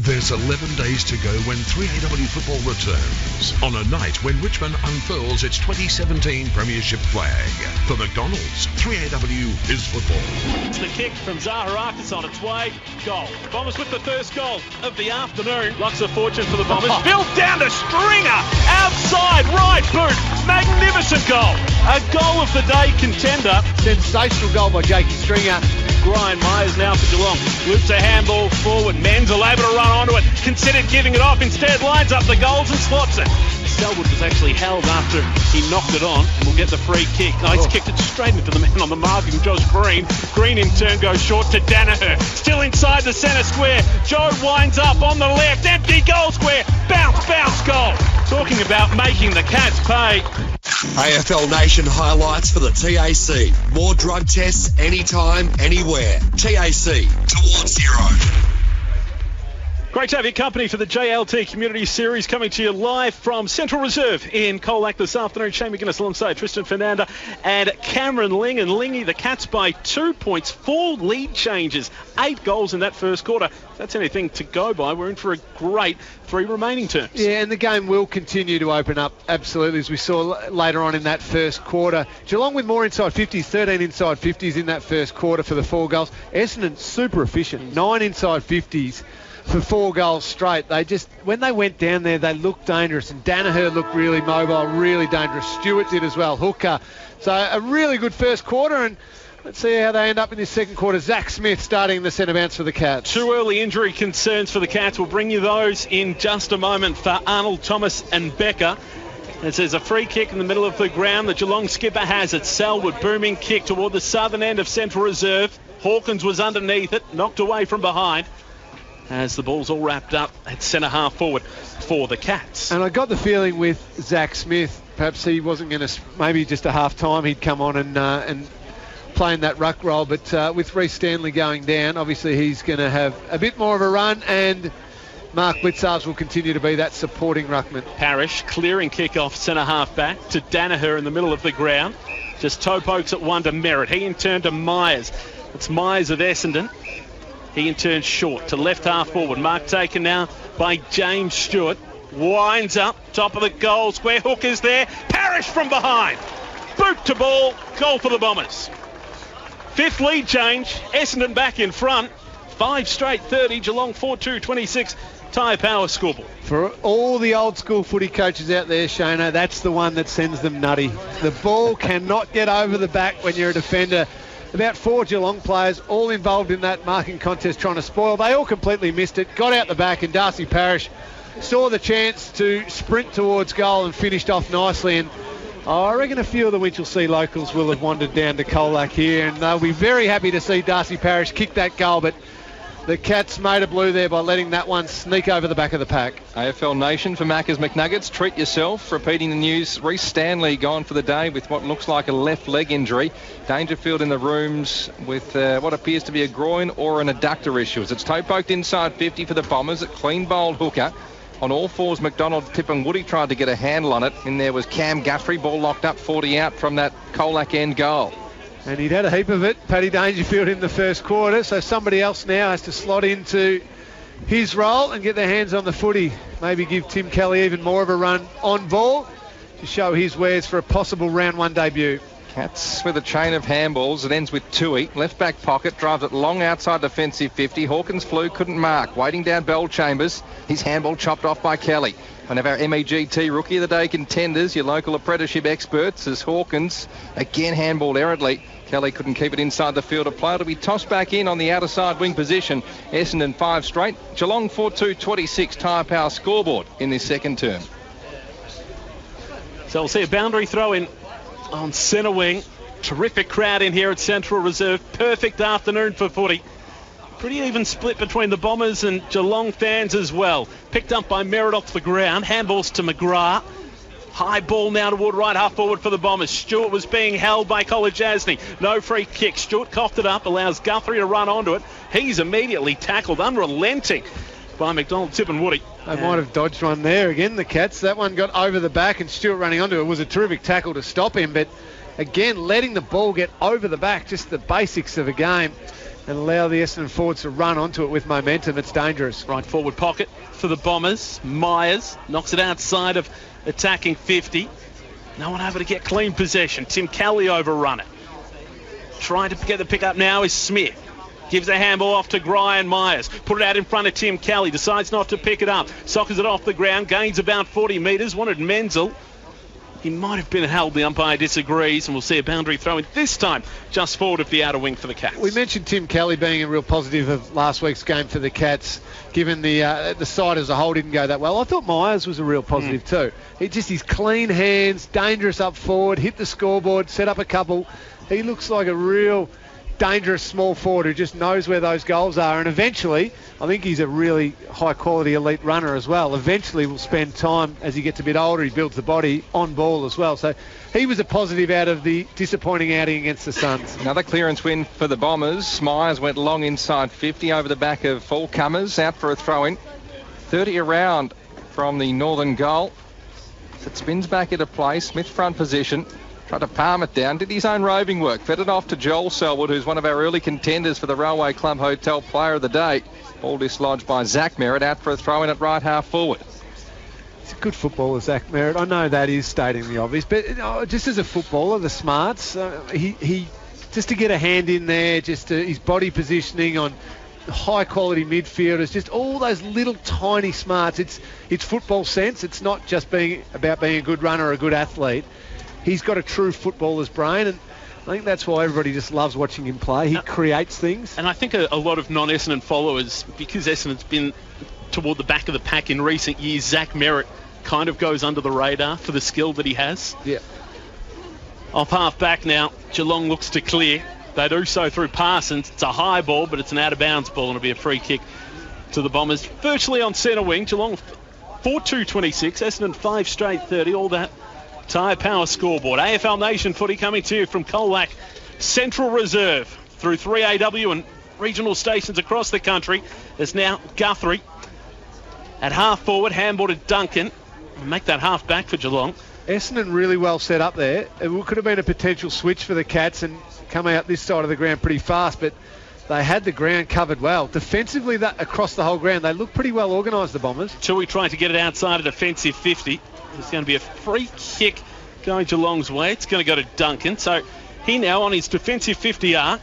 There's 11 days to go when 3AW football returns, on a night when Richmond unfurls its 2017 Premiership flag. For McDonald's, 3AW is football. It's the kick from Zaharakis on its way. Goal. Bombers with the first goal of the afternoon. Locks of fortune for the Bombers. Built down to Stringer. Outside right boot. Magnificent goal. A goal of the day contender. Sensational goal by Jakey Stringer. Brian Myers now for Geelong. Loops a handball forward. Menzel able to run onto it. Considered giving it off. Instead lines up the goals and slots it. Selwood was actually held after he knocked it on and will get the free kick. No, he's kicked it straight into the man on the marking, Josh Green. Green in turn goes short to Danaher. Still inside the centre square. Joe winds up on the left. Empty goal square. Bounce, bounce goal. Talking about making the Cats pay. AFL Nation highlights for the TAC. More drug tests anytime, anywhere. TAC, towards zero. Great to have your company for the JLT Community Series, coming to you live from Central Reserve in Colac this afternoon. Shane McGuinness alongside Tristan Fernanda and Cameron Ling. And Lingy, the Cats by 2 points, 4 lead changes, 8 goals in that first quarter. If that's anything to go by, we're in for a great 3 remaining terms. Yeah, and the game will continue to open up, absolutely, as we saw later on in that first quarter. Geelong with more inside 50s, 13 inside 50s in that first quarter for the 4 goals. Essendon super efficient, 9 inside 50s. For 4 goals straight. They just, when they went down there, they looked dangerous. And Danaher looked really mobile, really dangerous. Stewart did as well, hooker. So a really good first quarter, and let's see how they end up in this second quarter. Zach Smith starting the centre bounce for the Cats. 2 early injury concerns for the Cats. We'll bring you those in just a moment for Arnold, Thomas and Becker. As there's a free kick in the middle of the ground. The Geelong skipper has it. Selwood, booming kick toward the southern end of Central Reserve. Hawkins was underneath it, knocked away from behind. As the ball's all wrapped up at centre half forward for the Cats. And I got the feeling with Zach Smith, perhaps he wasn't going to, maybe just a half time he'd come on and play in that ruck role. But with Reece Stanley going down, obviously he's going to have a bit more of a run, and Mark Blitzarves will continue to be that supporting ruckman. Parrish clearing kick off centre half back to Danaher in the middle of the ground. Just toe pokes at one to Merritt. He in turn to Myers. It's Myers of Essendon. He in turn short to left half forward. Mark taken now by James Stewart. Winds up, top of the goal square. Hook is there. Parrish from behind. Boot to ball. Goal for the Bombers. 5th lead change. Essendon back in front. 5 straight 30. Geelong 4-2, 26. Tyre Power scoreboard. For all the old school footy coaches out there, Shana, that's the one that sends them nutty. The ball cannot get over the back when you're a defender. About 4 Geelong players all involved in that marking contest trying to spoil. They all completely missed it, got out the back, and Darcy Parrish saw the chance to sprint towards goal and finished off nicely. And I reckon a few of the Winchelsea locals will have wandered down to Colac here, and they'll be very happy to see Darcy Parrish kick that goal. But the Cats made a blue there by letting that one sneak over the back of the pack. AFL Nation for Macca's McNuggets. Treat yourself. Repeating the news, Reece Stanley gone for the day with what looks like a left leg injury. Dangerfield in the rooms with what appears to be a groin or an adductor issue. As it's toe poked inside 50 for the Bombers. A clean bowled hooker. On all fours, McDonald, Tip and Woody tried to get a handle on it. In there was Cam Guthrie. Ball locked up 40 out from that Colac end goal. And he'd had a heap of it, Paddy Dangerfield, in the first quarter. So somebody else now has to slot into his role and get their hands on the footy. Maybe give Tim Kelly even more of a run on ball to show his wares for a possible round 1 debut. Cats with a chain of handballs. It ends with Tui. Left back pocket. Drives it long outside defensive 50. Hawkins flew, couldn't mark. Waiting down Bell Chambers. His handball chopped off by Kelly. One of our MEGT Rookie of the Day contenders, your local apprenticeship experts, as Hawkins again handballed errantly. Kelly couldn't keep it inside the field of play. It'll be tossed back in on the outer side wing position. Essendon 5 straight. Geelong 4-2, 26. Tyre Power scoreboard in this second term. So we'll see a boundary throw in on centre wing. Terrific crowd in here at Central Reserve. Perfect afternoon for footy. Pretty even split between the Bombers and Geelong fans as well. Picked up by Merritt off the ground. Handballs to McGrath. High ball now toward right half forward for the Bombers. Stewart was being held by Kolajasny. No free kick. Stewart coughed it up, allows Guthrie to run onto it. He's immediately tackled, unrelenting, by McDonald, Tip and Woody. They might have dodged one there again, the Cats. That one got over the back and Stewart running onto it. Was a terrific tackle to stop him, but again, letting the ball get over the back, just the basics of a game. and allow the Essendon forwards to run onto it with momentum, it's dangerous. Right forward pocket for the Bombers. Myers knocks it outside of attacking 50. No one able to get clean possession. Tim Kelly overrun it. Trying to get the pick up now is Smith. Gives a handball off to Brian Myers. Put it out in front of Tim Kelly. Decides not to pick it up. Sockers it off the ground. Gains about 40 metres. Wanted Menzel. He might have been held. The umpire disagrees, and we'll see a boundary throw in this time just forward of the outer wing for the Cats. We mentioned Tim Kelly being a real positive of last week's game for the Cats, given the side as a whole didn't go that well. I thought Myers was a real positive too. His clean hands, dangerous up forward, hit the scoreboard, set up a couple. He looks like a real dangerous small forward who just knows where those goals are, and eventually, I think he's a really high quality elite runner as well. Eventually will spend time as he gets a bit older, he builds the body on ball as well. So he was a positive out of the disappointing outing against the Suns. Another clearance win for the Bombers. Myers went long inside 50 over the back of all comers, out for a throw-in. 30 around from the northern goal. It spins back into play. Smith front position. Tried to palm it down, did his own roving work, fed it off to Joel Selwood, who's one of our early contenders for the Railway Club Hotel Player of the Day. Ball dislodged by Zach Merritt, out for a throw-in at right half forward. He's a good footballer, Zach Merritt. I know that is stating the obvious, but just as a footballer, the smarts, he just to get a hand in there, his body positioning on high-quality midfielders, just all those little tiny smarts. It's football sense. It's not just about being a good runner or a good athlete. He's got a true footballer's brain, and I think that's why everybody just loves watching him play. He creates things. And I think a lot of non-Essendon followers, because Essendon's been toward the back of the pack in recent years, Zach Merritt kind of goes under the radar for the skill that he has. Yeah. Off half back now, Geelong looks to clear. They do so through Parsons. It's a high ball, but it's an out-of-bounds ball, and it'll be a free kick to the Bombers. Virtually on centre wing, Geelong 4-2-26, Essendon 5 straight 30, all that Tyre Power scoreboard. AFL Nation footy coming to you from Colac Central Reserve through 3AW and regional stations across the country. There's now Guthrie at half forward, handball to Duncan. Make that half back for Geelong. Essendon really well set up there. It could have been a potential switch for the Cats and come out this side of the ground pretty fast, but they had the ground covered well. Defensively, across the whole ground, they look pretty well organised, the Bombers. Tui trying to get it outside a defensive 50. There's going to be a free kick going Geelong's way. It's going to go to Duncan. So he now on his defensive 50 arc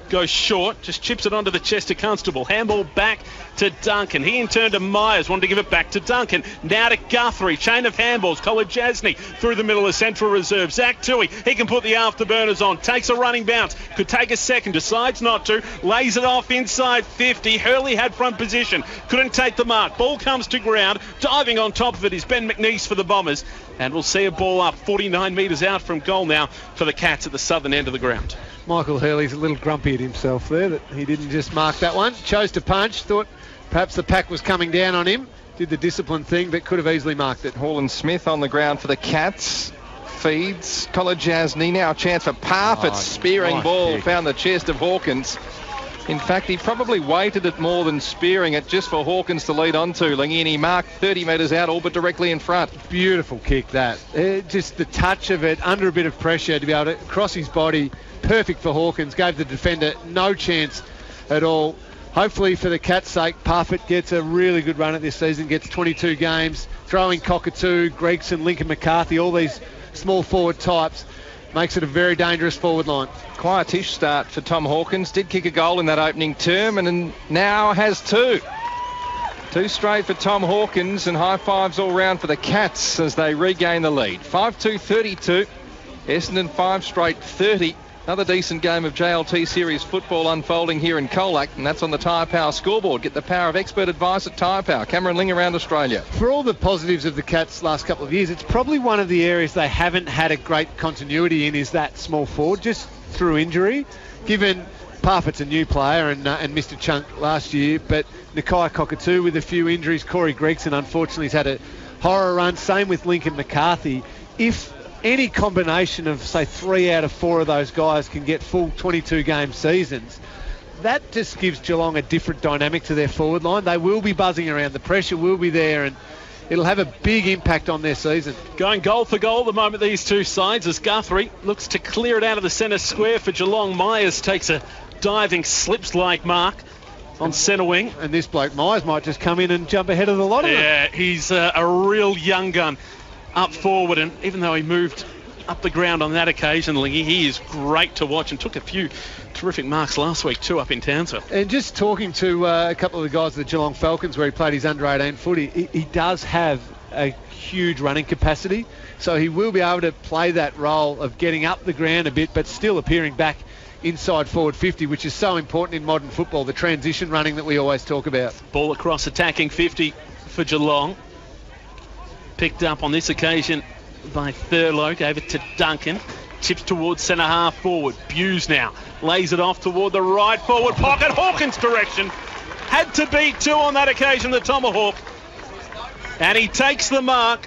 goes short, just chips it onto the chest of Constable. Handball back to Duncan. He in turn to Myers, wanted to give it back to Duncan. Now to Guthrie. Chain of handballs. Colin Jasny through the middle of Central Reserve. Zach Tui, he can put the afterburners on. Takes a running bounce. Could take a second. Decides not to. Lays it off inside 50. Hurley had front position. Couldn't take the mark. Ball comes to ground. Diving on top of it is Ben McNeese for the Bombers. And we'll see a ball up 49 metres out from goal now for the Cats at the southern end of the ground. Michael Hurley's a little grumpy at himself there that he didn't just mark that one. Chose to punch, thought perhaps the pack was coming down on him. Did the discipline thing, but could have easily marked it. Hall Smith on the ground for the Cats. Feeds. Jasny now a chance for Parfitt's spearing ball. Kick. Found the chest of Hawkins. In fact, he probably weighted it more than spearing it just for Hawkins to lead on to. Lingy, and he marked 30 metres out, all but directly in front. Beautiful kick, that. Just the touch of it, under a bit of pressure to be able to cross his body. Perfect for Hawkins. Gave the defender no chance at all. Hopefully, for the Cats' sake, Parfitt gets a really good run at this season, gets 22 games. Throwing Cockatoo, Gregson, Lincoln McCarthy, all these small forward types. Makes it a very dangerous forward line. Quietish start for Tom Hawkins. Did kick a goal in that opening term and now has two. Two straight for Tom Hawkins, and high fives all round for the Cats as they regain the lead. 5-2-32. Essendon 5 straight 30. Another decent game of JLT Series football unfolding here in Colac, and that's on the Tyre Power scoreboard. Get the power of expert advice at Tyre Power. Cameron Ling around Australia. For all the positives of the Cats last couple of years, it's probably one of the areas they haven't had a great continuity in is that small forward, just through injury. Given Parfitt's a new player and Mr. Chunk last year, but Nakai Cockatoo with a few injuries. Corey Gregson, unfortunately, has had a horror run. Same with Lincoln McCarthy. If any combination of, say, 3 out of 4 of those guys can get full 22-game seasons, that just gives Geelong a different dynamic to their forward line. They will be buzzing around. The pressure will be there, and it'll have a big impact on their season. Going goal for goal at the moment, these two sides, as Guthrie looks to clear it out of the centre square for Geelong. Myers takes a diving slips-like mark on centre wing. And this bloke Myers might just come in and jump ahead of the lot of them. Yeah, he's a real young gun up forward, and even though he moved up the ground on that occasion, he is great to watch and took a few terrific marks last week too up in Townsville. And just talking to a couple of the guys at the Geelong Falcons where he played his under-18 footy, he does have a huge running capacity, so he will be able to play that role of getting up the ground a bit but still appearing back inside forward 50, which is so important in modern football, the transition running that we always talk about. Ball across attacking 50 for Geelong. Picked up on this occasion by Thurlow, gave it to Duncan. Chips towards centre half forward. Buse now lays it off toward the right forward pocket. Hawkins' direction. Had to beat two on that occasion, the Tomahawk. And he takes the mark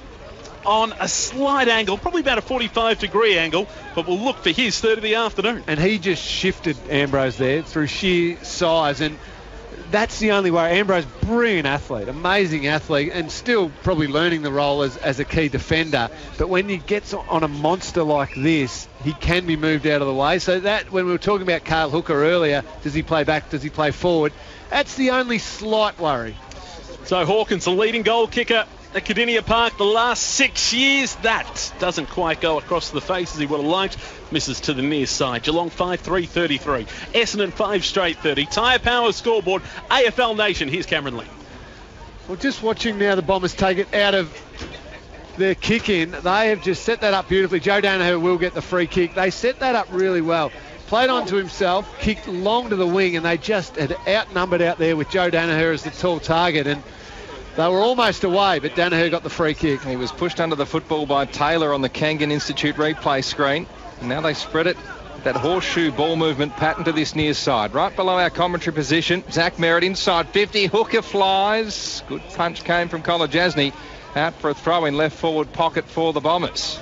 on a slight angle, probably about a 45-degree angle, but we'll look for his third of the afternoon. And he just shifted Ambrose there through sheer size, and that's the only way. Ambrose, brilliant athlete, amazing athlete, and still probably learning the role as a key defender. But when he gets on a monster like this, he can be moved out of the way. So that, when we were talking about Cale Hooker earlier, does he play back, does he play forward? That's the only slight worry. So Hawkins, the leading goal kicker at Cardinia Park the last 6 years. That doesn't quite go across the face as he would have liked. Misses to the near side. Geelong 5-3-33. Essendon 5 straight 30. Tyre Power scoreboard. AFL Nation. Here's Cameron Lee. Well, just watching now the Bombers take it out of their kick in. They have just set that up beautifully. Joe Danaher will get the free kick. They set that up really well. Played onto himself, kicked long to the wing, and they just had outnumbered out there with Joe Danaher as the tall target. And they were almost away, but Danaher got the free kick. He was pushed under the football by Taylor on the Kangan Institute replay screen. And now they spread it, that horseshoe ball movement pattern to this near side. Right below our commentary position, Zach Merritt inside 50. Hooker flies. Good punch came from Kolajasny. Out for a throw in left forward pocket for the Bombers.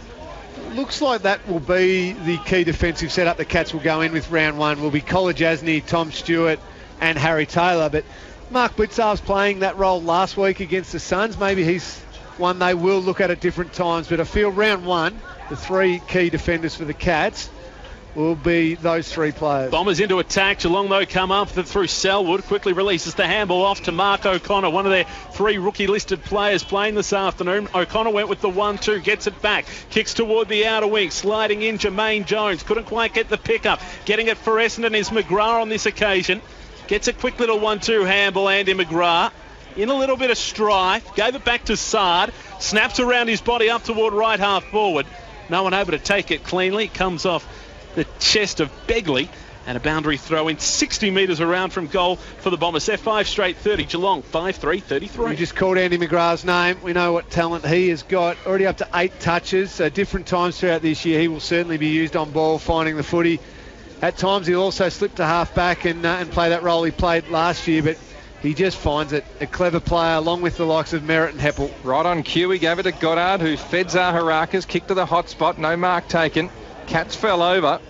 Looks like that will be the key defensive setup the Cats will go in with round one. Will be Kolajasny, Tom Stewart and Harry Taylor. But Mark Blitzarve's playing that role last week against the Suns. Maybe he's one they will look at different times. But I feel round one, the three key defenders for the Cats will be those three players. Bombers into attack. Geelong, though, come up through Selwood. Quickly releases the handball off to Mark O'Connor, one of their three rookie-listed players playing this afternoon. O'Connor went with the 1-2, gets it back, kicks toward the outer wing, sliding in Jermaine Jones. Couldn't quite get the pickup. Getting it for Essendon is McGrath on this occasion. Gets a quick little 1-2 handball, Andy McGrath. In a little bit of strife. Gave it back to Sard. Snaps around his body up toward right half forward. No one able to take it cleanly. Comes off the chest of Begley, and a boundary throw in 60 metres around from goal for the Bombers. They're 5 straight 30. Geelong 5-3-33. We just called Andy McGrath's name. We know what talent he has got. Already up to 8 touches. So different times throughout this year he will certainly be used on ball, finding the footy. At times he'll also slip to half back and play that role he played last year, but he just finds it. A clever player along with the likes of Merritt and Heppel. Right on cue, he gave it to Goddard, who fed Zaharakis, kicked to the hot spot, no mark taken. Cats fell over.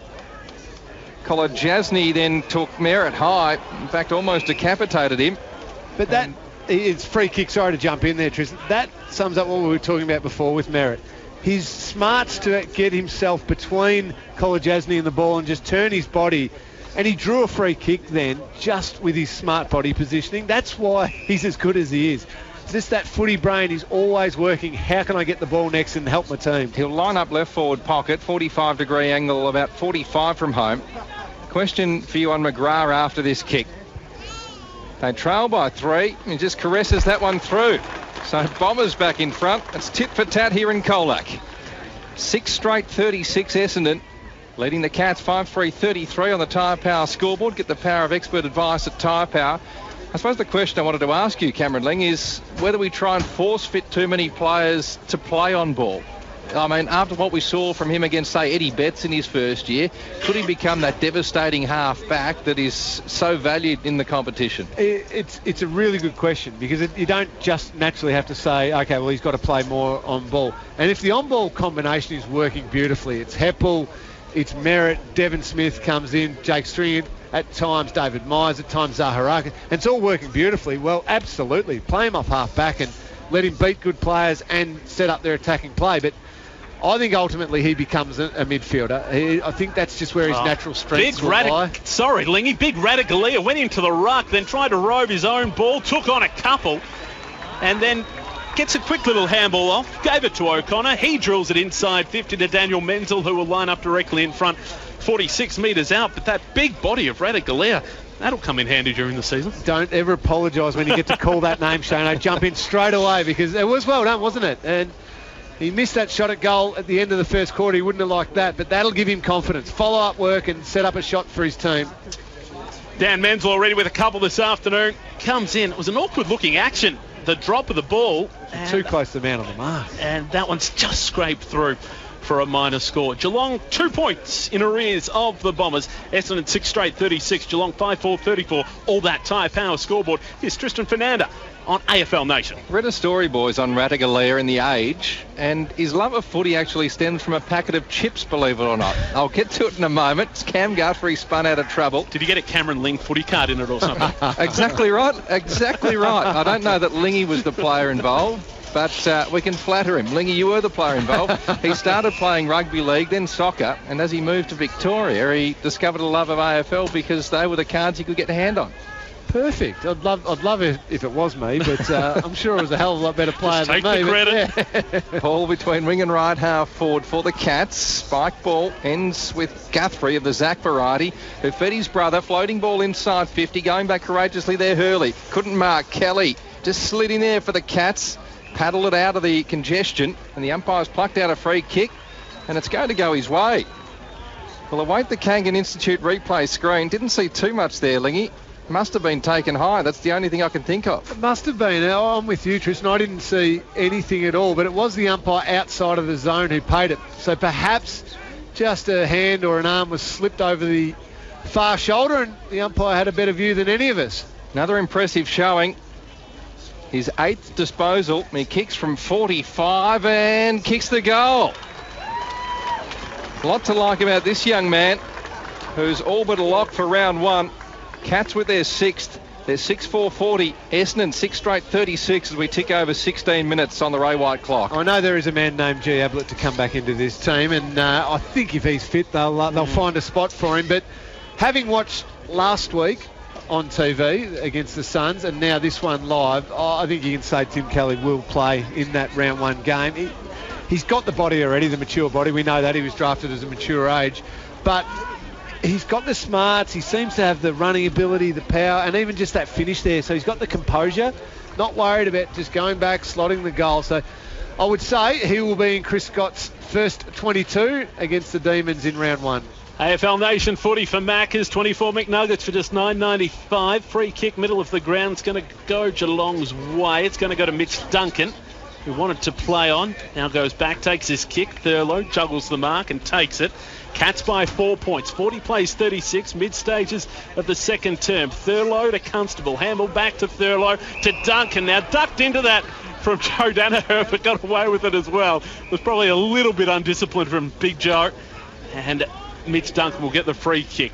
Kolajasny then took Merritt high, in fact almost decapitated him. But that is free kick. Sorry to jump in there, Tristan. That sums up what we were talking about before with Merritt. He's smart to get himself between Kolajasny and the ball and just turn his body. And he drew a free kick then just with his smart body positioning. That's why he's as good as he is. Just that footy brain is always working. How can I get the ball next and help my team? He'll line up left forward pocket, 45-degree angle, about 45 from home. Question for you on McGrath after this kick. They trail by 3. He just caresses that one through. So Bombers back in front. It's tit for tat here in Colac. 6 straight 36 Essendon. Leading the Cats 5-3-33 on the Tyre Power scoreboard. Get the power of expert advice at Tyre Power. I suppose the question I wanted to ask you, Cameron Ling, is whether we try and force fit too many players to play on ball. I mean, after what we saw from him against, say, Eddie Betts in his first year, could he become that devastating half-back that is so valued in the competition? It's a really good question, because you don't just naturally have to say, OK, well, he's got to play more on ball. And if the on-ball combination is working beautifully, it's Heppel, it's Merritt, Devon Smith comes in, Jake Stringer, at times David Myers, at times Zaharaka, and it's all working beautifully. Well, absolutely. Play him off half-back and let him beat good players and set up their attacking play. But I think ultimately he becomes a midfielder. I think that's just where his natural strengths will lie. Sorry, Lingy. Big Rattigalia went into the ruck, then tried to rove his own ball, took on a couple, and then gets a quick little handball off, gave it to O'Connor. He drills it inside 50 to Daniel Menzel, who will line up directly in front, 46 metres out. But that big body of Rattigalia, that'll come in handy during the season. Don't ever apologise when you get to call that name, Shane. I jump in straight away because it was well done, wasn't it? And he missed that shot at goal at the end of the first quarter. He wouldn't have liked that, but that'll give him confidence. Follow-up work and set up a shot for his team. Dan Menzel already with a couple this afternoon. Comes in. It was an awkward-looking action. The drop of the ball. Too close to the man on the mark. And that one's just scraped through for a minor score. Geelong 2 points in arrears of the Bombers. Essendon 6 straight 36. Geelong 5-4 34. All that Tyre Power scoreboard. Here's Tristan Fernanda on AFL Nation. Read a story, boys, on Rattigalia in The Age, and his love of footy actually stems from a packet of chips, believe it or not. I'll get to it in a moment. It's Cam Guthrie spun out of trouble. Did you get a Cameron Ling footy card in it or something? Exactly right. Exactly right. I don't know that Lingy was the player involved, but we can flatter him. Lingy, you were the player involved. He started playing rugby league, then soccer, and as he moved to Victoria, he discovered a love of AFL because they were the cards he could get a hand on. Perfect. I'd love it if it was me, but I'm sure it was a hell of a lot better player than me. Take the credit. Yeah. Ball between wing and right half forward for the Cats. Spike ball ends with Guthrie of the Zach variety, who fed his brother. Floating ball inside 50, going back courageously there. Hurley couldn't mark. Kelly just slid in there for the Cats, paddled it out of the congestion, and the umpire's plucked out a free kick, and it's going to go his way. Well, await the Kangan Institute replay screen. Didn't see too much there, Lingy. Must have been taken high. That's the only thing I can think of. It must have been. I'm with you, Tristan. I didn't see anything at all, but it was the umpire outside of the zone who paid it. So perhaps just a hand or an arm was slipped over the far shoulder, and the umpire had a better view than any of us. Another impressive showing. His 8th disposal. He kicks from 45 and kicks the goal. A lot to like about this young man, who's all but a lock for round one. Cats with their 6th. They're 6-4-40. Essendon 6 straight 36 as we tick over 16 minutes on the Ray White clock. I know there is a man named G. Ablett to come back into this team, and I think if he's fit, they'll find a spot for him. But having watched last week on TV against the Suns and now this one live, I think you can say Tim Kelly will play in that round one game. He's got the body already, the mature body. We know that he was drafted as a mature age, but he's got the smarts. He seems to have the running ability, the power, and even just that finish there. So he's got the composure, not worried about just going back, slotting the goal. So I would say he will be in Chris Scott's first 22 against the Demons in round one. AFL Nation footy for Maccas, 24 McNuggets for just $9.95. Free kick, middle of the ground. It's going to go Geelong's way. It's going to go to Mitch Duncan, who wanted to play on. Now goes back, takes his kick. Thurlow juggles the mark and takes it. Cats by 4 points. 40 plays 36, mid-stages of the second term. Thurlow to Constable. Handball back to Thurlow to Duncan. Now ducked into that from Joe Danaher, but got away with it as well. Was probably a little bit undisciplined from Big Joe. And Mitch Duncan will get the free kick.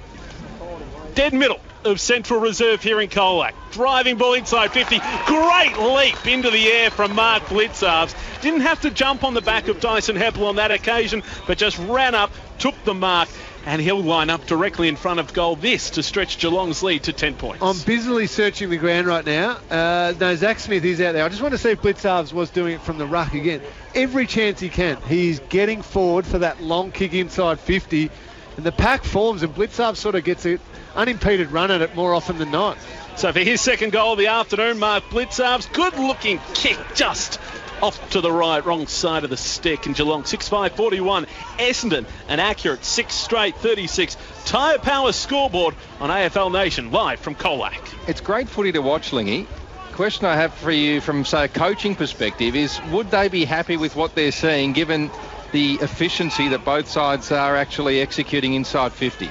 Dead middle of Central Reserve here in Colac. Driving ball inside 50. Great leap into the air from Mark Blitzarves. Didn't have to jump on the back of Dyson Heppel on that occasion, but just ran up, took the mark, and he'll line up directly in front of goal this to stretch Geelong's lead to 10 points. I'm busily searching the ground right now. No, Zach Smith is out there. I just want to see if Blitzarves was doing it from the ruck again. Every chance he can. He's getting forward for that long kick inside 50, and the pack forms, and Blitzarves sort of gets an unimpeded run at it more often than not. So for his second goal of the afternoon, Mark Blitzarves, good-looking kick just off to the right, wrong side of the stick, and Geelong 6-5-41. Essendon, an accurate 6 straight 36. Tyre Power scoreboard on AFL Nation, live from Colac. It's great footy to watch, Lingy. Question I have for you from, say, a coaching perspective is, would they be happy with what they're seeing given the efficiency that both sides are actually executing inside 50?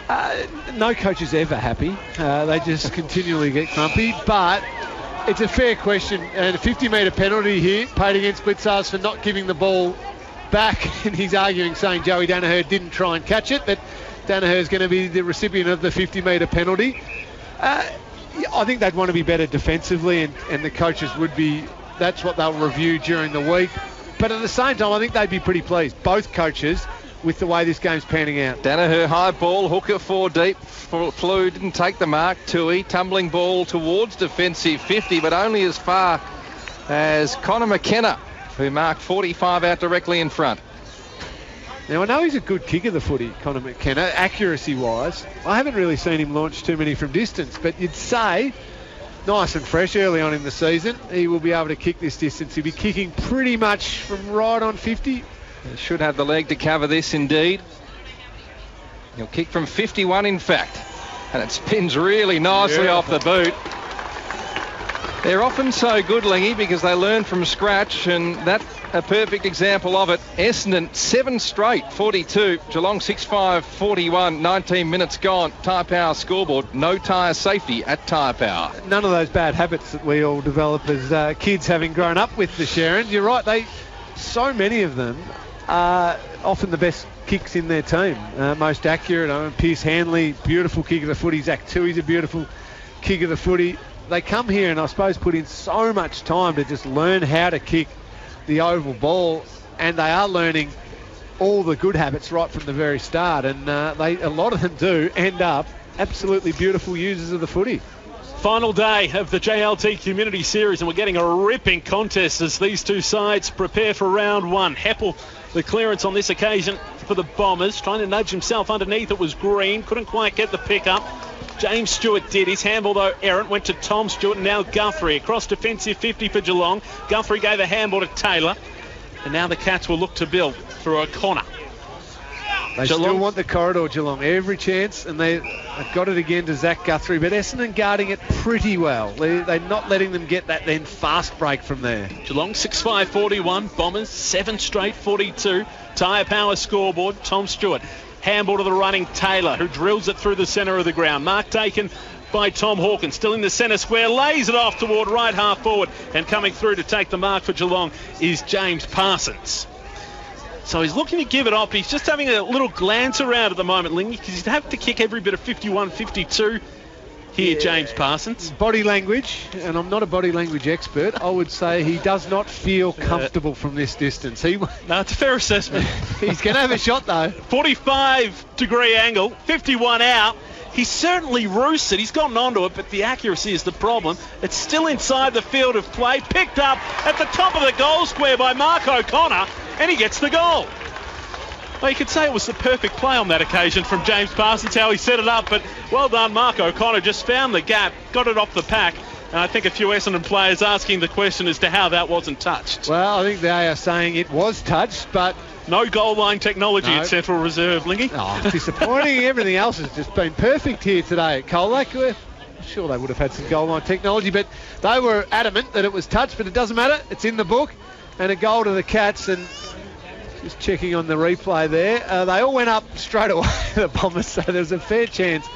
No coach is ever happy. They just continually get grumpy, but it's a fair question. And a 50-metre penalty here paid against Blitzarves for not giving the ball back, and he's arguing, saying Joey Danaher didn't try and catch it, but Danaher's going to be the recipient of the 50-metre penalty. I think they'd want to be better defensively, and the coaches would be. That's what they'll review during the week. But at the same time, I think they'd be pretty pleased, both coaches, with the way this game's panning out. Danaher, high ball, hooker 4 deep. Flew didn't take the mark. Tui, tumbling ball towards defensive 50, but only as far as Connor McKenna, who marked 45 out directly in front. Now, I know he's a good kicker, the footy, Connor McKenna, accuracy-wise. I haven't really seen him launch too many from distance, but you'd say, nice and fresh early on in the season, he will be able to kick this distance. He'll be kicking pretty much from right on 50. He should have the leg to cover this, indeed. He'll kick from 51, in fact, and it spins really nicely off the boot. They're often so good, Lingy, because they learn from scratch, and that's a perfect example of it. Essendon 7 straight, 42. Geelong 6-5, 41. 19 minutes gone. Tyre Power scoreboard. No tyre safety at Tyre Power. None of those bad habits that we all develop as kids, having grown up with the Sharons. You're right, so many of them are often the best kicks in their team. Most accurate. Pierce Hanley, beautiful kick of the footy. Zach Tui's a beautiful kick of the footy. They come here and I suppose put in so much time to just learn how to kick the oval ball, and they are learning all the good habits right from the very start, and a lot of them do end up absolutely beautiful users of the footy. Final day of the JLT Community Series, and we're getting a ripping contest as these two sides prepare for round one. Heppel, the clearance on this occasion for the Bombers, trying to nudge himself underneath. It was Green, couldn't quite get the pick up. James Stewart did. His handball, though, errant, went to Tom Stewart, and now Guthrie across defensive 50 for Geelong. Guthrie gave a handball to Taylor, and now the Cats will look to build through O'Connor. They still want the corridor, Geelong, every chance, and they've got it again to Zach Guthrie, but Essendon guarding it pretty well. They're not letting them get that then fast break from there. Geelong 6-5, 41. Bombers 7 straight, 42. Tyre Power scoreboard. Tom Stewart. Handball to the running Taylor, who drills it through the centre of the ground. Mark taken by Tom Hawkins, still in the centre square, lays it off toward right half forward, and coming through to take the mark for Geelong is James Parsons. So he's looking to give it off. He's just having a little glance around at the moment, Lingy, because he'd have to kick every bit of 51, 52 here, James Parsons. Body language, and I'm not a body language expert, I would say he does not feel comfortable from this distance. No, it's a fair assessment. He's going to have a shot, though. 45-degree angle, 51 out. He's certainly roosted. He's gotten onto it, but the accuracy is the problem. It's still inside the field of play. Picked up at the top of the goal square by Mark O'Connor, and he gets the goal. Well, you could say it was the perfect play on that occasion from James Parsons, how he set it up, but well done, Mark O'Connor. Just found the gap, got it off the pack, and I think a few Essendon players asking the question as to how that wasn't touched. Well, I think they are saying it was touched, but... No goal line technology at Central Reserve, Lingy. Oh, disappointing. Everything else has just been perfect here today at Colac. I'm sure they would have had some goal line technology, but they were adamant that it was touched, but it doesn't matter. It's in the book, and a goal to the Cats, and... Just checking on the replay there. They all went up straight away, the Bombers, so there was a fair chance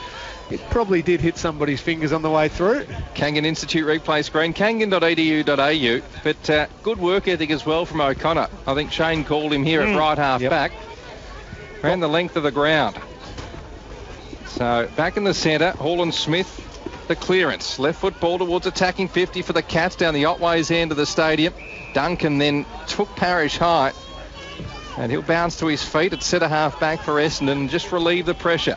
it probably did hit somebody's fingers on the way through. Kangan Institute replay screen, kangan.edu.au. But good work ethic as well from O'Connor. I think Shane called him here at right half back. Ran the length of the ground. So back in the centre, Hall & Smith, the clearance. Left foot ball towards attacking 50 for the Cats down the Otways end of the stadium. Duncan then took Parrish high. And he'll bounce to his feet at centre half back for Essendon and just relieve the pressure.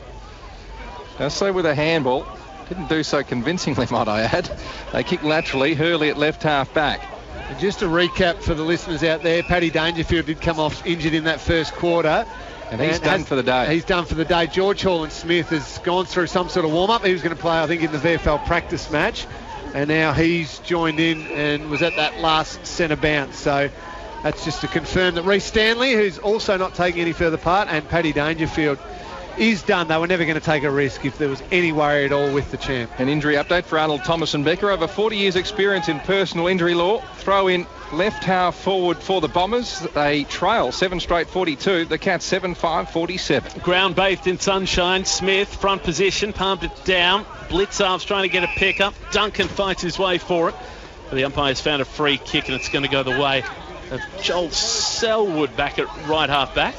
Does so with a handball. Didn't do so convincingly, might I add. They kick laterally. Hurley at left half back. And just a recap for the listeners out there, Paddy Dangerfield did come off injured in that first quarter. And he's done for the day. He's done for the day. George Hall & Smith has gone through some sort of warm-up. He was going to play, I think, in the VFL practice match. And now he's joined in and was at that last centre bounce. So... that's just to confirm that Reece Stanley, who's also not taking any further part, and Paddy Dangerfield is done. They were never going to take a risk if there was any worry at all with the champ. An injury update for Arnold Thomas and Becker. Over 40 years experience in personal injury law. Throw in left half forward for the Bombers. They trail 7 straight 42. The Cats 7-5, 47. Ground bathed in sunshine. Smith, front position, palmed it down. Blitzarv's trying to get a pick up. Duncan fights his way for it. But the umpire's found a free kick, and it's going to go the way of Joel Selwood back at right half back.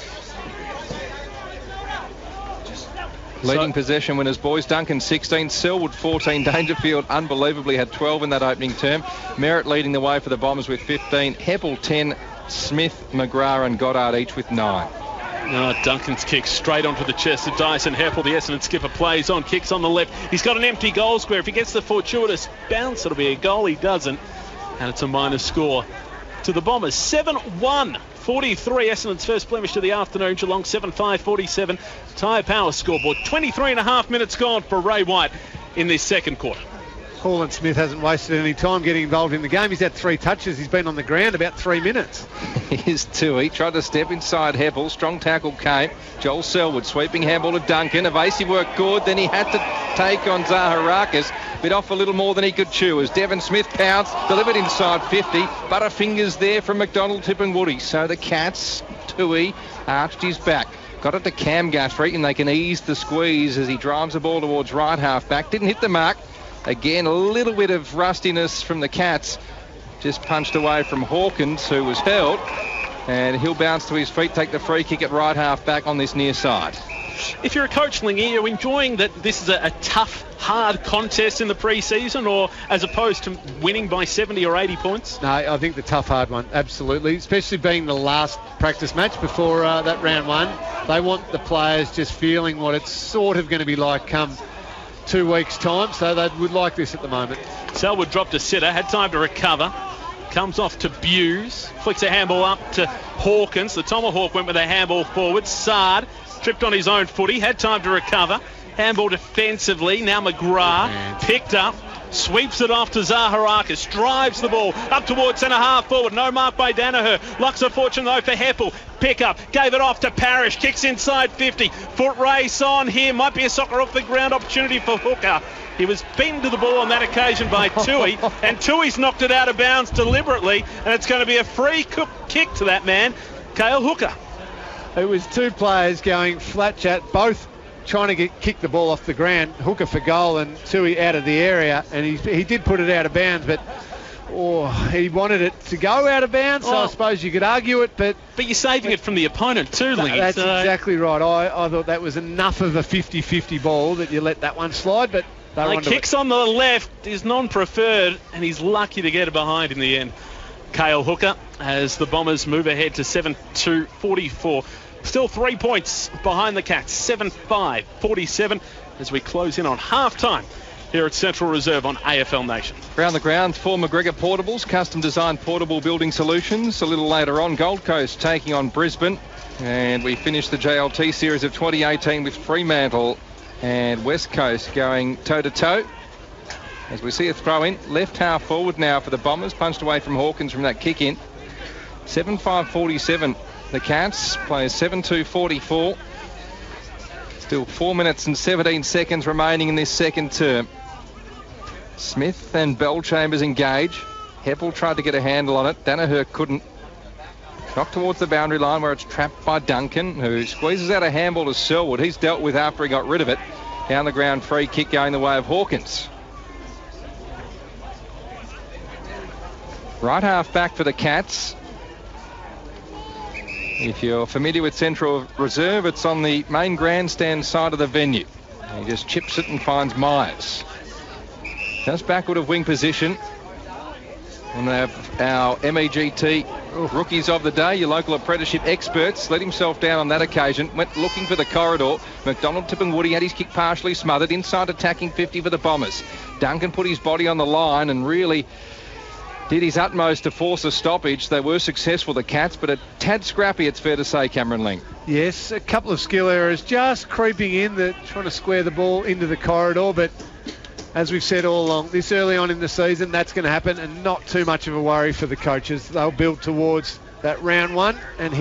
Leading possession winners, boys. Duncan 16, Selwood 14, Dangerfield unbelievably had 12 in that opening term. Merritt leading the way for the Bombers with 15, Heppel 10, Smith, McGrath and Goddard each with 9. Duncan's kick straight onto the chest of Dyson Heppel. The Essendon skipper plays on, kicks on the left. He's got an empty goal square. If he gets the fortuitous bounce, it'll be a goal. He doesn't. And it's a minus score to the Bombers. 7-1. 43, Essendon's first blemish of the afternoon. Geelong 7-5, 47. Tyre Power scoreboard. 23 and a half minutes gone for Ray White in this second quarter. Colin Smith hasn't wasted any time getting involved in the game. He's had 3 touches. He's been on the ground about 3 minutes. Here's Tui. Tried to step inside Heppel. Strong tackle came. Joel Selwood sweeping handball to Duncan. Evasive work good. Then he had to take on Zaharakis. Bit off a little more than he could chew as Devon Smith pounced. Delivered inside 50. Butterfingers there from McDonald, Tip and Woody. So the Cats, Tui, arched his back. Got it to Cam Guthrie and they can ease the squeeze as he drives the ball towards right half back. Didn't hit the mark. Again, a little bit of rustiness from the Cats. Just punched away from Hawkins, who was held. And he'll bounce to his feet, take the free kick at right half back on this near side. If you're a coach, Lingy, are you enjoying that this is a tough, hard contest in the pre-season, or as opposed to winning by 70 or 80 points? No, I think the tough, hard one, absolutely. Especially being the last practice match before that round one. They want the players just feeling what it's sort of going to be like come 2 weeks' time, so they would like this at the moment. Selwood dropped a sitter, had time to recover. Comes off to Buse, flicks a handball up to Hawkins. The Tomahawk went with a handball forward. Sard tripped on his own footy, had time to recover. Handball defensively. Now McGrath picked up, sweeps it off to Zaharakis, drives the ball up towards centre half forward. No mark by Danaher. Lucks of fortune though for Heppel. Pick up, gave it off to Parrish, kicks inside 50. Foot race on here, might be a soccer off the ground opportunity for Hooker. He was beaten to the ball on that occasion by Tui, and Tui's knocked it out of bounds deliberately, and it's going to be a free kick to that man, Cale Hooker. It was 2 players going flat chat, both trying to kick the ball off the ground. Hooker for goal and Tui out of the area, and he did put it out of bounds, but he wanted it to go out of bounds, so I suppose you could argue it, but you're saving it from the opponent too, Lingy. That's exactly right. I thought that was enough of a 50-50 ball that you let that one slide, but the kicks on the left is non-preferred, and he's lucky to get it behind in the end. Cale Hooker as the Bombers move ahead to 7-2-44. Still 3 points behind the Cats. 7-5, 47 as we close in on half-time here at Central Reserve on AFL Nation. Around the ground for McGregor Portables, custom-designed portable building solutions. A little later on, Gold Coast taking on Brisbane. And we finish the JLT series of 2018 with Fremantle and West Coast going toe-to-toe. As we see a throw-in, left half forward now for the Bombers. Punched away from Hawkins from that kick-in. 7-5-47. The Cats play 7-2-44. Still 4 minutes and 17 seconds remaining in this second term. Smith and Bellchambers engage. Heppel tried to get a handle on it. Danaher couldn't. Knocked towards the boundary line where it's trapped by Duncan, who squeezes out a handball to Selwood. He's dealt with after he got rid of it. Down the ground, free kick going the way of Hawkins. Right half back for the Cats. If you're familiar with Central Reserve, it's on the main grandstand side of the venue. He just chips it and finds Myers. Just backward of wing position. And we have our MEGT rookies of the day, your local apprenticeship experts. Let himself down on that occasion. Went looking for the corridor. McDonald, Tip and Woody had his kick partially smothered. Inside attacking 50 for the Bombers. Duncan put his body on the line and really did his utmost to force a stoppage. They were successful, the Cats, but a tad scrappy, it's fair to say, Cameron Ling. Yes, a couple of skill errors just creeping in, trying to square the ball into the corridor, but as we've said all along, this early on in the season, that's going to happen, and not too much of a worry for the coaches. They'll build towards that round one and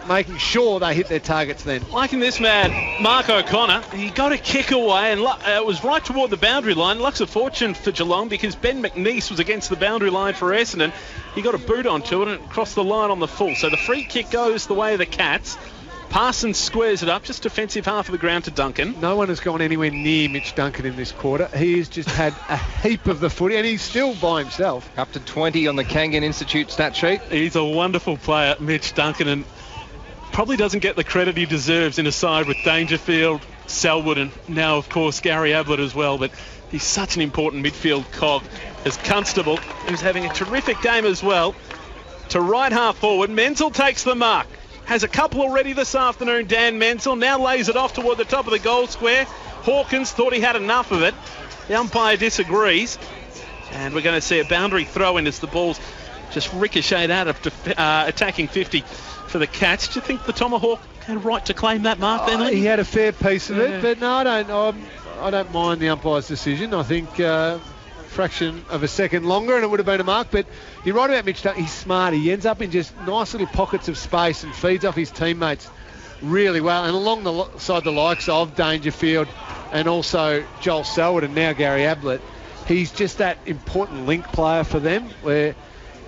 making sure they hit their targets then. Liking this man, Mark O'Connor, he got a kick away and it was right toward the boundary line. Lucks of fortune for Geelong because Ben McNeese was against the boundary line for Essendon. He got a boot onto it and it crossed the line on the full. So the free kick goes the way of the Cats. Parsons squares it up, just defensive half of the ground to Duncan. No one has gone anywhere near Mitch Duncan in this quarter. He's just had a heap of the footy, and he's still by himself. Up to 20 on the Kangan Institute stat sheet. He's a wonderful player, Mitch Duncan, and probably doesn't get the credit he deserves in a side with Dangerfield, Selwood, and now, of course, Gary Ablett as well. But he's such an important midfield cog as Constable, who's having a terrific game as well. to right half forward. Menzel takes the mark. Has a couple already this afternoon, Dan Menzel. Now lays it off toward the top of the goal square. Hawkins thought he had enough of it. The umpire disagrees. And we're going to see a boundary throw in as the ball's just ricocheted out of attacking 50 for the Cats. Do you think the Tomahawk had a right to claim that mark then? He had a fair piece of it, but no, I don't mind the umpire's decision. I think fraction of a second longer and it would have been a mark, but you're right about Mitch Duncan. He's smart. He ends up in just nice little pockets of space and feeds off his teammates really well, and along the side the likes of Dangerfield and also Joel Selwood and now Gary Ablett, he's just that important link player for them, where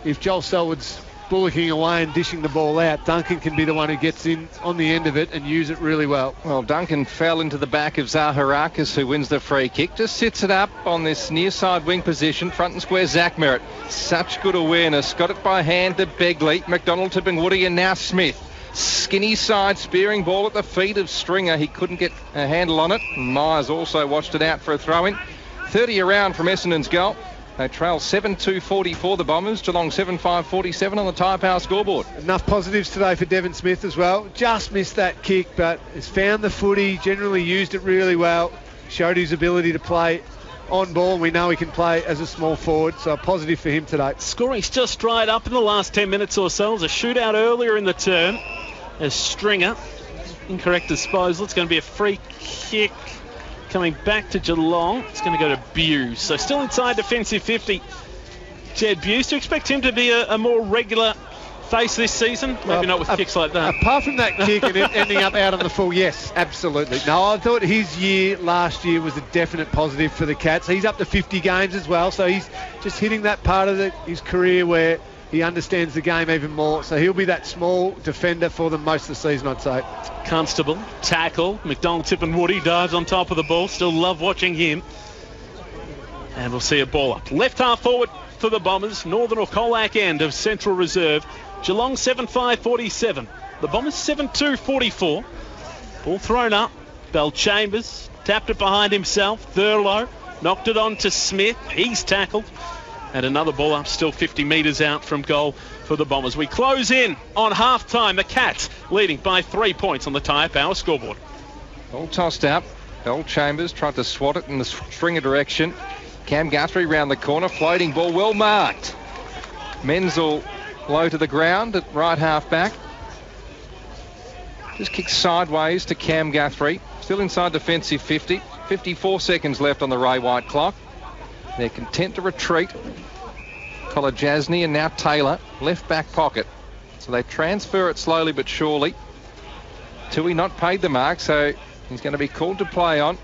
if Joel Selwood's bullocking away and dishing the ball out, Duncan can be the one who gets in on the end of it and use it really well. Well, Duncan fell into the back of Zaharakis, who wins the free kick. Just sits it up on this near side wing position, front and square Zach Merritt. Such good awareness. Got it by hand to Begley. McDonald tipping Woody and now Smith. Skinny side, spearing ball at the feet of Stringer. He couldn't get a handle on it. Myers also watched it out for a throw-in. 30 around from Essendon's goal. They trail 7-2-44 the Bombers. Geelong 7-5-47 on the Tyre Power scoreboard. Enough positives today for Devon Smith as well. Just missed that kick, but has found the footy, generally used it really well. Showed his ability to play on ball. We know he can play as a small forward, so a positive for him today. Scoring's just dried up in the last 10 minutes or so. It was a shootout earlier in the term as Stringer, incorrect disposal. It's going to be a free kick coming back to Geelong. It's going to go to Buse. So still inside defensive 50. Jed Buse. Do you expect him to be a more regular face this season? Maybe not with kicks like that. Apart from that kick and it ending up out on the full, yes, absolutely. No, I thought his year last year was a definite positive for the Cats. He's up to 50 games as well, so he's just hitting that part of his career where he understands the game even more. So he'll be that small defender for them most of the season, I'd say. Constable, tackle. McDonald tipping Woody, dives on top of the ball. Still love watching him. And we'll see a ball up. Left half forward for the Bombers. Northern or Colac end of Central Reserve. Geelong 7-5-47. The Bombers 7-2-44. Ball thrown up. Bell Chambers tapped it behind himself. Thurlow knocked it on to Smith. He's tackled. And another ball up, still 50 metres out from goal for the Bombers. We close in on half-time. The Cats leading by 3 points on the Tyre Power scoreboard. All tossed up. Bell Chambers tried to swat it in the Stringer direction. Cam Guthrie round the corner. Floating ball, well marked. Menzel low to the ground at right half-back. Just kicks sideways to Cam Guthrie. Still inside defensive 50. 54 seconds left on the Ray White clock. They're content to retreat. Kolajasny and now Taylor, left back pocket. So they transfer it slowly but surely. Tui not paid the mark, so he's going to be called to play on.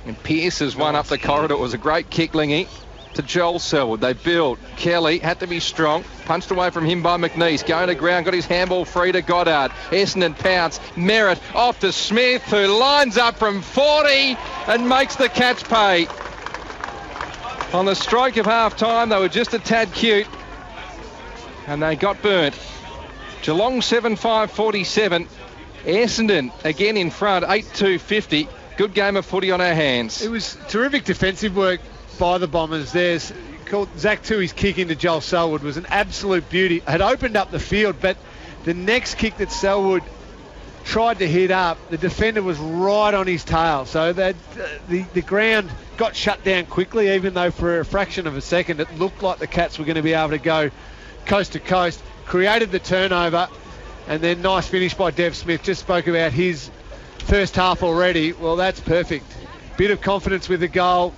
And Pearce has won up the corridor. It was a great kick, Lingy, to Joel Selwood. They build. Kelly had to be strong. Punched away from him by McNeese. Going to ground, got his handball free to Goddard. Essendon pounce. Merritt off to Smith, who lines up from 40 and makes the Cats pay. On the strike of half-time, they were just a tad cute, and they got burnt. Geelong 7-5-47. Essendon again in front, 8-2-50. Good game of footy on our hands. It was terrific defensive work by the Bombers. There's called Zach Tui's kick into Joel Selwood was an absolute beauty. Had opened up the field, but the next kick that Selwood tried to hit up, the defender was right on his tail. So that the ground got shut down quickly, even though for a fraction of a second it looked like the Cats were going to be able to go coast to coast. Created the turnover, and then nice finish by Dev Smith. Just spoke about his first half already. Well, that's perfect. Bit of confidence with the goal.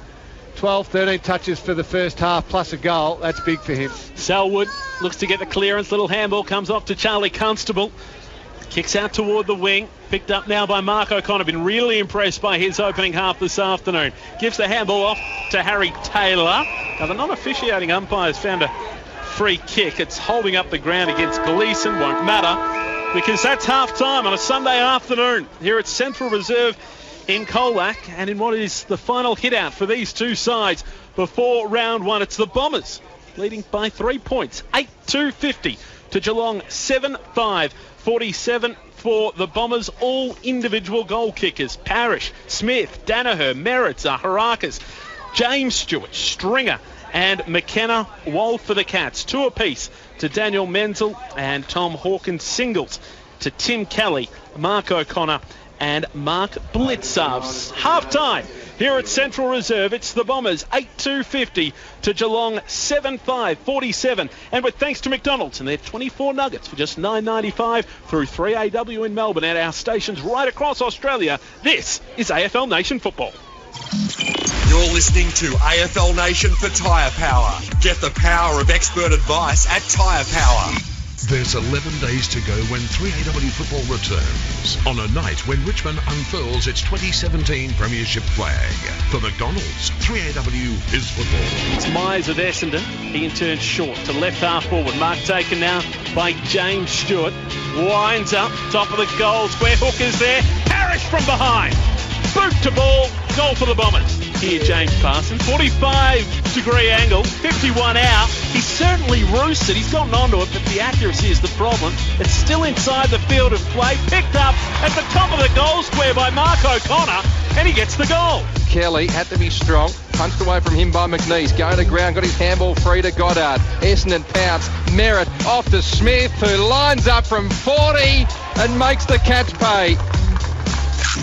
12, 13 touches for the first half plus a goal. That's big for him. Selwood looks to get the clearance. Little handball comes off to Charlie Constable. Kicks out toward the wing. Picked up now by Mark O'Connor. Been really impressed by his opening half this afternoon. Gives the handball off to Harry Taylor. Now the non-officiating umpires found a free kick. It's holding up the ground against Gleeson. Won't matter because that's half-time on a Sunday afternoon here at Central Reserve in Colac. And in what is the final hit-out for these two sides before round one, it's the Bombers leading by 3 points. 8-2-50 to Geelong 7-5-47 for the Bombers. All individual goal kickers. Parrish, Smith, Danaher, Merritt, Zaharakis, James Stewart, Stringer and McKenna Wold for the Cats. 2 apiece to Daniel Menzel and Tom Hawkins. Singles to Tim Kelly, Mark O'Connor and Mark Blitzarves. Half-time here at Central Reserve. It's the Bombers 8-2-50 to Geelong 7-5-47. And with thanks to McDonald's and their 24 nuggets for just $9.95 through 3AW in Melbourne and our stations right across Australia, this is AFL Nation Football. You're listening to AFL Nation for Tyre Power. Get the power of expert advice at Tyre Power. There's 11 days to go when 3AW football returns on a night when Richmond unfurls its 2017 Premiership flag. For McDonald's, 3AW is football. It's Myers of Essendon. He in turn short to left half forward. Mark taken now by James Stewart. Winds up, top of the goal. Square hook is there. Parrish from behind. Boot to ball. Goal for the Bombers. Here, James Parsons. 45-degree angle. 51 out. He's certainly roosted. He's gotten onto it, but the accuracy is the problem. It's still inside the field of play. Picked up at the top of the goal square by Mark O'Connor, and he gets the goal. Kelly had to be strong. Punched away from him by McNeese. Going to ground. Got his handball free to Goddard. Essendon pounce. Merritt off to Smith, who lines up from 40 and makes the Cats pay.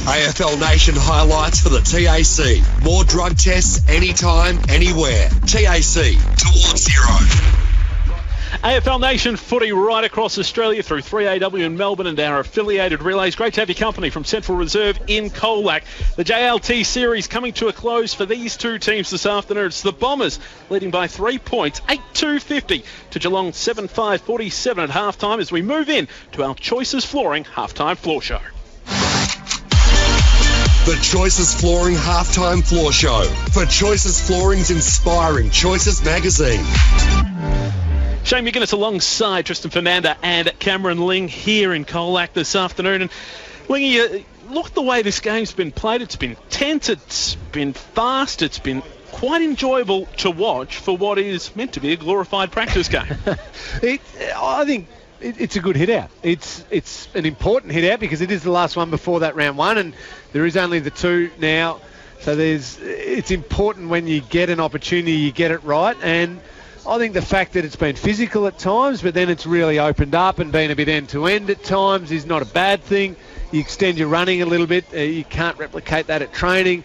AFL Nation highlights for the TAC. More drug tests anytime, anywhere. TAC towards zero. AFL Nation footy right across Australia through 3AW in Melbourne and our affiliated relays. Great to have your company from Central Reserve in Colac. The JLT series coming to a close for these two teams this afternoon. It's the Bombers leading by 3 points, 8-2-50 to Geelong 7-5-47 at halftime as we move in to our Choices Flooring halftime floor show. The Choices Flooring Halftime Floor Show for Choices Flooring's inspiring Choices magazine. Shane McGuinness alongside Tristan Fernanda and Cameron Ling here in Colac this afternoon. And Lingy, look at the way this game's been played. It's been tense, it's been fast, it's been quite enjoyable to watch for what is meant to be a glorified practice game. I think it's a good hit out. It's an important hit out because it is the last one before that round one, and there is only the two now. So it's important when you get an opportunity, you get it right. And I think the fact that it's been physical at times, but then it's really opened up and been a bit end-to-end at times is not a bad thing. You extend your running a little bit. You can't replicate that at training.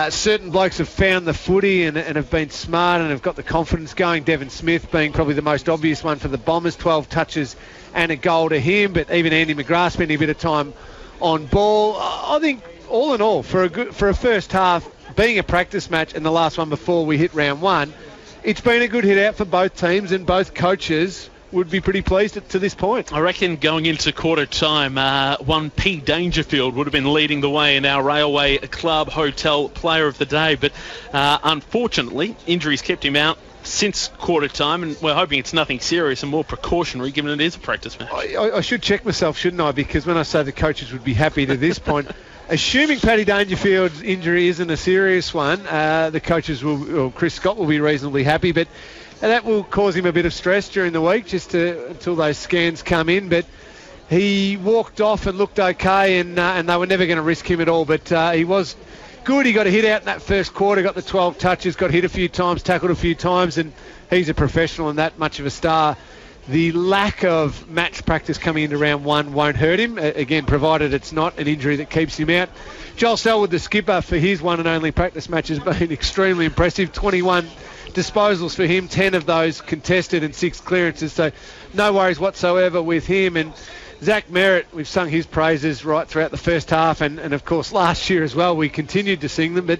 Certain blokes have found the footy and have been smart and have got the confidence going. Devon Smith being probably the most obvious one for the Bombers, 12 touches and a goal to him. But even Andy McGrath spending a bit of time on ball. I think all in all, for a first half, being a practice match and the last one before we hit round one, it's been a good hit out for both teams, and both coaches would be pretty pleased to this point. I reckon going into quarter time, one P. Dangerfield would have been leading the way in our Railway Club Hotel Player of the Day, but unfortunately, injuries kept him out since quarter time, and we're hoping it's nothing serious and more precautionary given it is a practice match. I should check myself, shouldn't I? Because when I say the coaches would be happy to this point, assuming Paddy Dangerfield's injury isn't a serious one, the coaches or Chris Scott will be reasonably happy, but that will cause him a bit of stress during the week until those scans come in. But he walked off and looked okay, and they were never going to risk him at all. But he was good. He got a hit out in that first quarter, got the 12 touches, got hit a few times, tackled a few times, and he's a professional and that much of a star. The lack of match practice coming into round one won't hurt him, again, provided it's not an injury that keeps him out. Joel Selwood, the skipper, for his one and only practice match has been extremely impressive. 21 disposals for him, 10 of those contested and 6 clearances, so no worries whatsoever with him. And Zach Merritt, we've sung his praises right throughout the first half, and of course last year as well we continued to sing them, but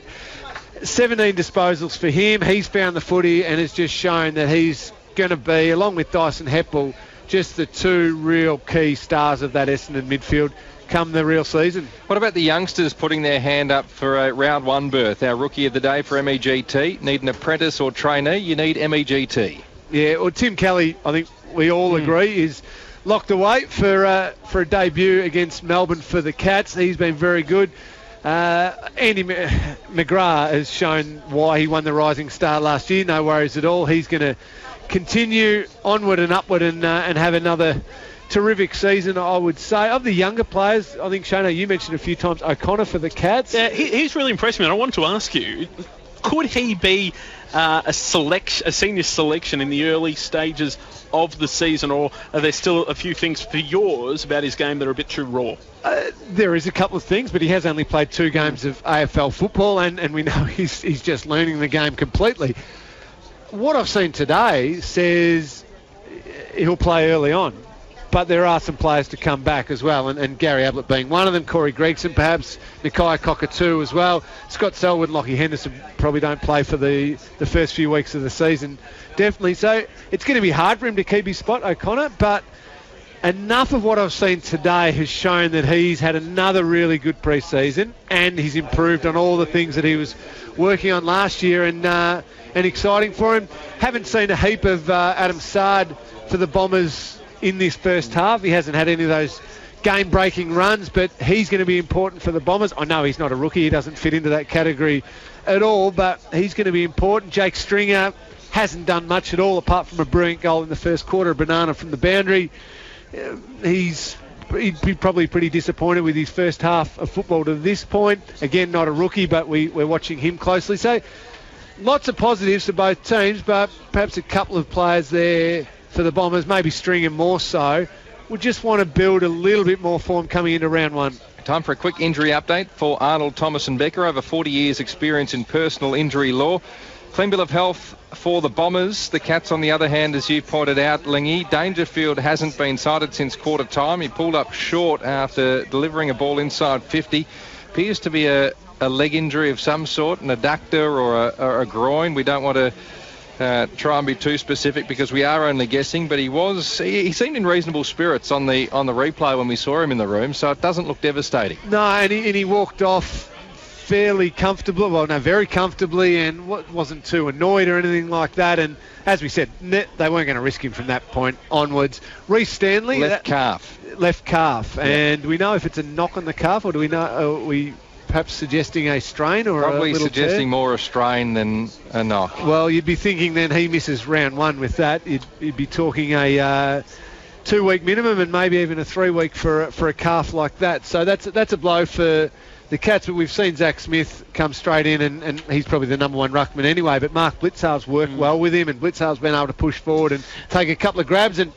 17 disposals for him. He's found the footy and has just shown that he's going to be, along with Dyson Heppel, just the two real key stars of that Essendon midfield come the real season. What about the youngsters putting their hand up for a round one berth? Our rookie of the day for MEGT. Need an apprentice or trainee? You need MEGT. Yeah, well, Tim Kelly, I think we all agree, is locked away for a debut against Melbourne for the Cats. He's been very good. Andy McGrath has shown why he won the Rising Star last year. No worries at all. He's going to continue onward and upward and have another terrific season, I would say. Of the younger players, I think, Shana, you mentioned a few times O'Connor for the Cats. Yeah, he's really impressed me, and I wanted to ask you, could he be a senior selection in the early stages of the season, or are there still a few things for yours about his game that are a bit too raw? There is a couple of things, but he has only played 2 games of AFL football, and we know he's just learning the game completely. What I've seen today says he'll play early on, but there are some players to come back as well, and Gary Ablett being one of them, Corey Gregson perhaps, Nakai Cockatoo as well. Scott Selwood and Lockie Henderson probably don't play for the first few weeks of the season, definitely. So it's going to be hard for him to keep his spot, O'Connor, but enough of what I've seen today has shown that he's had another really good pre-season, and he's improved on all the things that he was working on last year, and exciting for him. Haven't seen a heap of Adam Sard for the Bombers in this first half. He hasn't had any of those game-breaking runs, but he's going to be important for the Bombers. I know he's not a rookie. He doesn't fit into that category at all, but he's going to be important. Jake Stringer hasn't done much at all apart from a brilliant goal in the first quarter, a banana from the boundary. He'd be probably pretty disappointed with his first half of football to this point. Again, not a rookie, but we're watching him closely. So lots of positives for both teams, but perhaps a couple of players there for the Bombers, maybe Stringer more so, would just want to build a little bit more form coming into round 1. Time for a quick injury update for Arnold, Thomas and Becker. Over 40 years experience in personal injury law. Clean bill of health for the Bombers. The Cats, on the other hand, as you pointed out, Lingy, Dangerfield hasn't been sighted since quarter time. He pulled up short after delivering a ball inside 50. Appears to be a leg injury of some sort, an adductor or a groin. We don't want to try and be too specific because we are only guessing, but he seemed in reasonable spirits on the replay when we saw him in the room, so it doesn't look devastating. No, and he walked off fairly comfortably, very comfortably, and wasn't too annoyed or anything like that. And as we said, they weren't going to risk him from that point onwards. Reece Stanley, left calf, yeah. And do we know if it's a knock on the calf, or do we know? Are we perhaps suggesting a strain or probably a little suggesting tear? More a strain than a knock. Well, you'd be thinking then he misses round 1 with that. You'd be talking a 2-week minimum and maybe even a 3-week for a calf like that. So that's a blow for the Cats, but we've seen Zach Smith come straight in, and he's probably the number 1 ruckman anyway, but Mark Blitzhar's worked well with him, and Blitzhar's been able to push forward and take a couple of grabs, and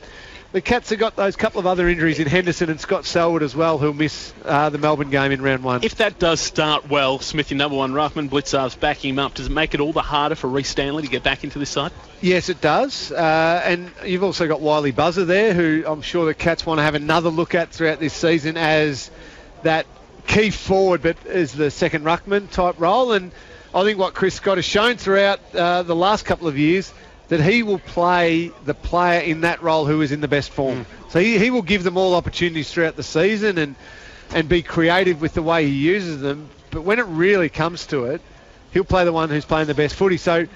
the Cats have got those couple of other injuries in Henderson and Scott Selwood as well, who'll miss the Melbourne game in round 1. If that does start well, Smith, your number 1 ruckman, Blitzhar's backing him up, does it make it all the harder for Reece Stanley to get back into this side? Yes, it does. And you've also got Wiley Buzzer there, who I'm sure the Cats want to have another look at throughout this season as that key forward, but as the second ruckman type role. And I think what Chris Scott has shown throughout the last couple of years, that he will play the player in that role who is in the best form. So he will give them all opportunities throughout the season and be creative with the way he uses them. But when it really comes to it, he'll play the one who's playing the best footy. So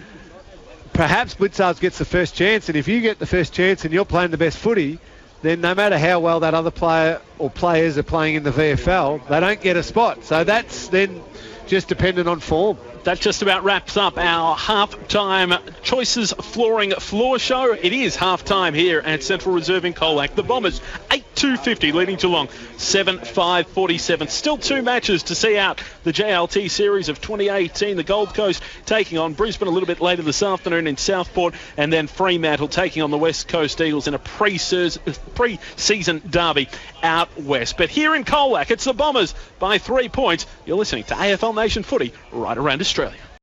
perhaps Blitzards gets the first chance, and if you get the first chance and you're playing the best footy, then no matter how well that other player or players are playing in the VFL, they don't get a spot. So that's then just dependent on form. That just about wraps up our half-time Choices Flooring Floor Show. It is half-time here at Central Reserve in Colac. The Bombers, 8-2-50, leading Geelong, 7-5-47. Still 2 matches to see out the JLT series of 2018. The Gold Coast taking on Brisbane a little bit later this afternoon in Southport, and then Fremantle taking on the West Coast Eagles in a pre-season derby out west. But here in Colac, it's the Bombers by 3 points. You're listening to AFL Nation Footy right around Australia.